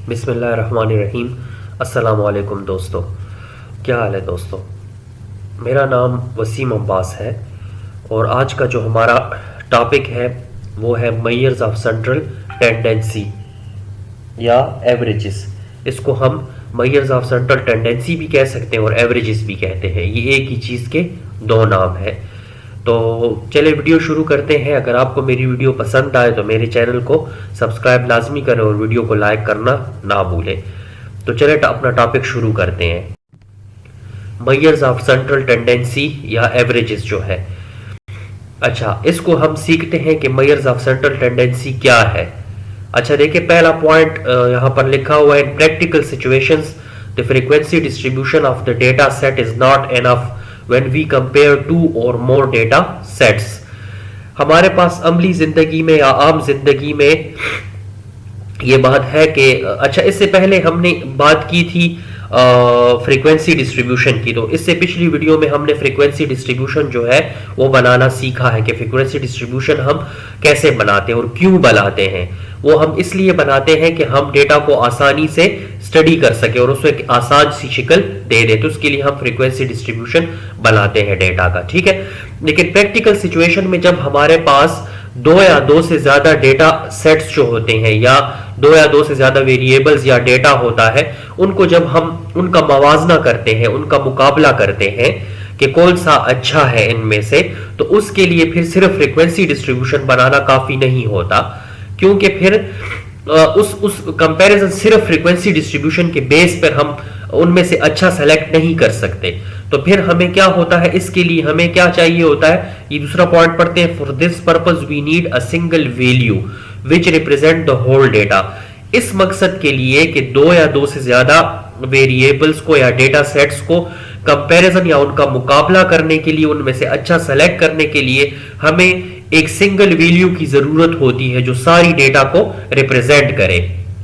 बिस्मिल्लाहिर्रहमानिर्रहीम। अस्सलामुअलैकुम दोस्तों, क्या हाल है दोस्तों। मेरा नाम वसीम अब्बास है और आज का जो हमारा टॉपिक है वो है मेजर्स ऑफ सेंट्रल टेंडेंसी या एवरेजेस। इसको हम मेजर्स ऑफ सेंट्रल टेंडेंसी भी कह सकते हैं और एवरेजेस भी कहते हैं। ये एक ही चीज़ के दो नाम हैं। तो चलिए वीडियो शुरू करते हैं। अगर आपको मेरी वीडियो पसंद आए तो मेरे चैनल को सब्सक्राइब लाजमी करें और वीडियो को लाइक करना ना भूलें। तो चलिए अपना टॉपिक शुरू करते हैं। मेजर्स ऑफ सेंट्रल टेंडेंसी या एवरेजेस जो है, अच्छा इसको हम सीखते हैं कि मेजर्स ऑफ सेंट्रल टेंडेंसी क्या है। अच्छा देखिए, पहला पॉइंट यहाँ पर लिखा हुआ है, इन practical situations the frequency distribution of the data set is not enough when we compare two or more data sets। हमारे पास अमली जिंदगी में या आम जिंदगी में ये बात है कि अच्छा, इससे पहले हमने बात की थी फ्रीक्वेंसी डिस्ट्रीब्यूशन की। तो इससे पिछली वीडियो में हमने फ्रीक्वेंसी डिस्ट्रीब्यूशन जो है वो बनाना सीखा है कि फ्रीक्वेंसी डिस्ट्रीब्यूशन हम कैसे बनाते हैं और क्यों बनाते हैं। वो हम इसलिए बनाते हैं कि हम डेटा को आसानी से स्टडी कर सके और उसको एक आसान सी शक्ल दे दे। तो उसके लिए हम फ्रीक्वेंसी डिस्ट्रीब्यूशन बनाते हैं डेटा का, ठीक है। लेकिन प्रैक्टिकल सिचुएशन में जब हमारे पास दो या दो से ज्यादा डेटा सेट्स जो होते हैं या दो या दो से ज्यादा वेरिएबल्स या डेटा होता है, उनको जब हम उनका मवाजना करते हैं, उनका मुकाबला करते हैं कि कौन सा अच्छा है इनमें से, तो उसके लिए फिर सिर्फ फ्रीक्वेंसी डिस्ट्रीब्यूशन बनाना काफी नहीं होता, क्योंकि फिर उस कंपैरिजन सिर्फ फ्रीक्वेंसी डिस्ट्रीब्यूशन के बेस पर हम उनमें से अच्छा सेलेक्ट नहीं कर सकते। तो फिर हमें क्या होता है, इसके लिए हमें क्या चाहिए होता है, ये दूसरा पॉइंट पढ़ते हैं। For this purpose we need a single value which represent the whole data. इस मकसद के लिए कि दो या दो से ज्यादा वेरिएबल्स को या डेटा सेट्स को कंपैरिजन या उनका मुकाबला करने के लिए, उनमें से अच्छा सेलेक्ट करने के लिए हमें एक सिंगल वैल्यू की जरूरत होती है जो सारी डेटा को रिप्रेजेंट करे,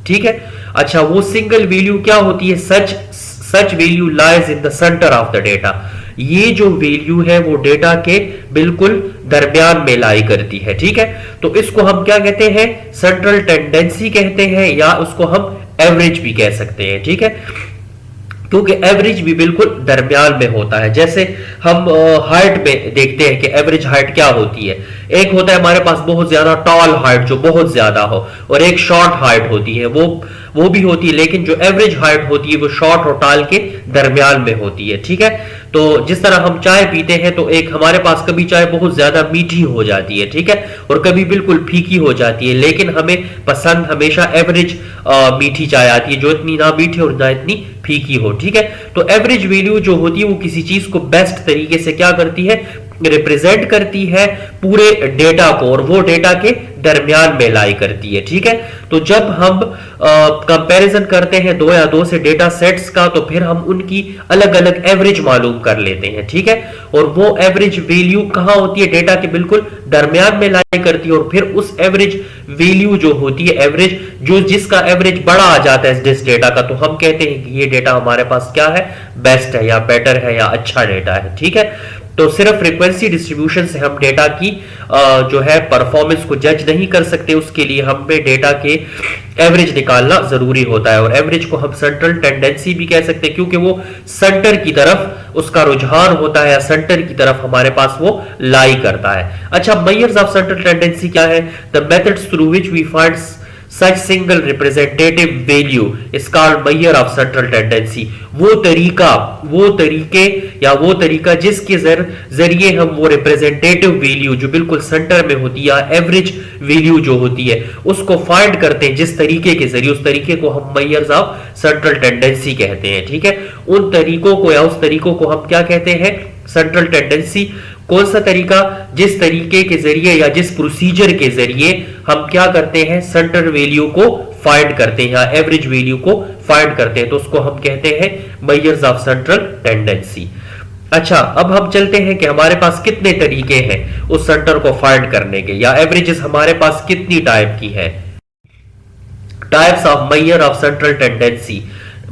ठीक है। अच्छा, वो सिंगल वैल्यू क्या होती है, सच value lies in the centre of the data. ये जो वैल्यू है वो डेटा के बिल्कुल दरमियान में लाई करती है, ठीक है। तो इसको हम क्या कहते हैं, सेंट्रल टेंडेंसी कहते हैं या उसको हम एवरेज भी कह सकते हैं, ठीक है, क्योंकि एवरेज भी बिल्कुल दरमियान में होता है। जैसे हम हाइट में देखते हैं कि एवरेज हाइट क्या होती है। एक होता है हमारे पास बहुत ज्यादा टॉल हाइट जो बहुत ज्यादा हो, और एक शॉर्ट हाइट होती है, वो भी होती है, लेकिन जो एवरेज हाइट होती है वो शॉर्ट और टॉल के दरमियान में होती है, ठीक है। तो जिस तरह हम चाय पीते हैं तो एक हमारे पास कभी चाय बहुत ज्यादा मीठी हो जाती है, ठीक है, और कभी बिल्कुल फीकी हो जाती है, लेकिन हमें पसंद हमेशा एवरेज मीठी चाय आती है जो इतनी ना मीठी और ना इतनी फीकी हो, ठीक है। तो एवरेज वैल्यू जो होती है वो किसी चीज को बेस्ट तरीके से क्या करती है, रिप्रेजेंट करती है पूरे डेटा को, और वो डेटा के दरमियान में लाई करती है, ठीक है। तो जब हम कंपैरिजन करते हैं दो या दो से डेटा सेट्स का, तो फिर हम उनकी अलग अलग एवरेज मालूम कर लेते हैं, ठीक है। और वो एवरेज वैल्यू कहां होती है, डेटा के बिल्कुल दरमियान में लाई करती है। और फिर उस एवरेज वैल्यू जो होती है, एवरेज जो जिसका एवरेज बड़ा आ जाता है जिस डेटा का, तो हम कहते हैं कि ये डेटा हमारे पास क्या है, बेस्ट है या बेटर है या अच्छा डेटा है, ठीक है। तो सिर्फ फ्रीक्वेंसी डिस्ट्रीब्यूशन से हम डेटा की जो है परफॉर्मेंस को जज नहीं कर सकते, उसके लिए हमें डेटा के एवरेज निकालना जरूरी होता है। और एवरेज को हम सेंट्रल टेंडेंसी भी कह सकते हैं, क्योंकि वो सेंटर की तरफ उसका रुझान होता है या सेंटर की तरफ हमारे पास वो लाई करता है। अच्छा, मेजर्स ऑफ सेंट्रल टेंडेंसी क्या है, the methods through which we find such single representative value is called measure of central tendency। वो तरीका जिसके जरिए हम वो रिप्रेजेंटेटिव वैल्यू जो बिल्कुल सेंटर में होती है या एवरेज वैल्यू जो होती है उसको फाइंड करते हैं, जिस तरीके के जरिए, उस तरीके को हम मेजर्स ऑफ सेंट्रल टेंडेंसी कहते हैं, ठीक है। उन तरीकों को या उस तरीकों को हम क्या कहते हैं, सेंट्रल टेंडेंसी। कौन सा तरीका, जिस तरीके के जरिए या जिस प्रोसीजर के जरिए हम क्या करते हैं, सेंटर वैल्यू को फाइंड करते हैं या एवरेज वैल्यू को फाइंड करते हैं, तो उसको हम कहते हैं मेजर्स ऑफ सेंट्रल टेंडेंसी। अच्छा, अब हम चलते हैं कि हमारे पास कितने तरीके हैं उस सेंटर को फाइंड करने के, या एवरेजेस हमारे पास कितनी टाइप की है। Types of major of central tendency.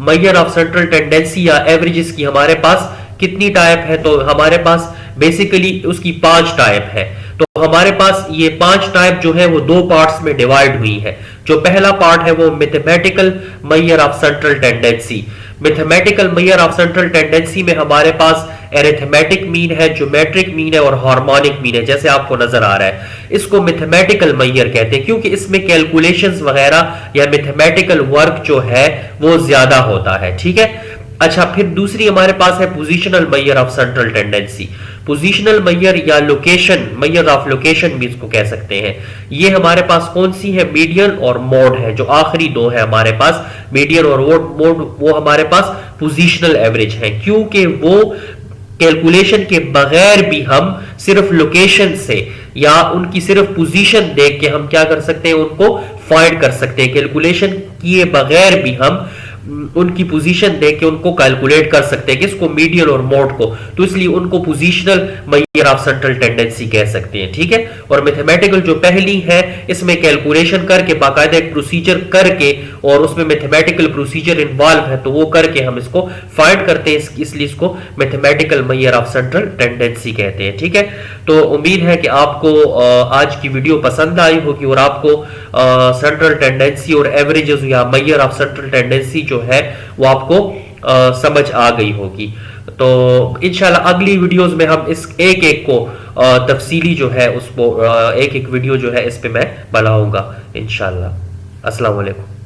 Major of central tendency या एवरेजेस की हमारे पास कितनी टाइप है, तो हमारे पास बेसिकली उसकी 5 टाइप है। तो हमारे पास ये 5 टाइप जो है वो 2 पार्ट्स में डिवाइड हुई है। जो पहला पार्ट है वो mathematical major of central tendency. Mathematical major of central tendency में हमारे पास एरिथमेटिक मीन है, ज्योमेट्रिक मीन है और हार्मोनिक मीन है, जैसे आपको नजर आ रहा है। इसको मैथमेटिकल मेजर कहते हैं क्योंकि इसमें कैलकुलेशंस वगैरह या मैथमेटिकल वर्क जो है वो ज्यादा होता है। ठीक है, अच्छा, फिर दूसरी हमारे पास है positional measure of central tendency. Positional measure या लोकेशन, मेजर ऑफ लोकेशन भी इसको कह सकते हैं। ये हमारे पास कौन सी है? मीडियन और मोड है, जो आखिरी दो है हमारे पास, मीडियन और मोड, वो हमारे पास पोजिशनल एवरेज है, क्योंकि वो कैलकुलेशन के बगैर भी हम सिर्फ लोकेशन से या उनकी सिर्फ पोजीशन देख के हम क्या कर सकते हैं, उनको फाइंड कर सकते हैं। कैलकुलेशन किए बगैर भी हम उनकी पोजीशन देख के उनको कैलकुलेट कर सकते हैं, किसको? मीडियन और मोड को। तो इसलिए उनको positional major of central tendency कह सकते हैं। ठीक है, और मैथमेटिकल जो पहली है इसमें कैलकुलेशन करके बाकायदा एक प्रोसीजर करके, और उसमें मैथमेटिकल प्रोसीजर इन्वॉल्व है, तो वो करके हम इसको फाइंड करते हैं, इसलिए इसको mathematical major of central tendency कहते हैं। ठीक है, तो उम्मीद है कि आपको आज की वीडियो पसंद आई होगी और आपको सेंट्रल टेंडेंसी और एवरेजेस या मेजर ऑफ सेंट्रल टेंडेंसी जो है वो आपको समझ आ गई होगी। तो इंशाल्लाह अगली वीडियोस में हम इस एक एक को तफसीली जो है उसको एक एक वीडियो जो है इस पे मैं बनाऊंगा इंशाल्लाह। अस्सलाम वालेकुम।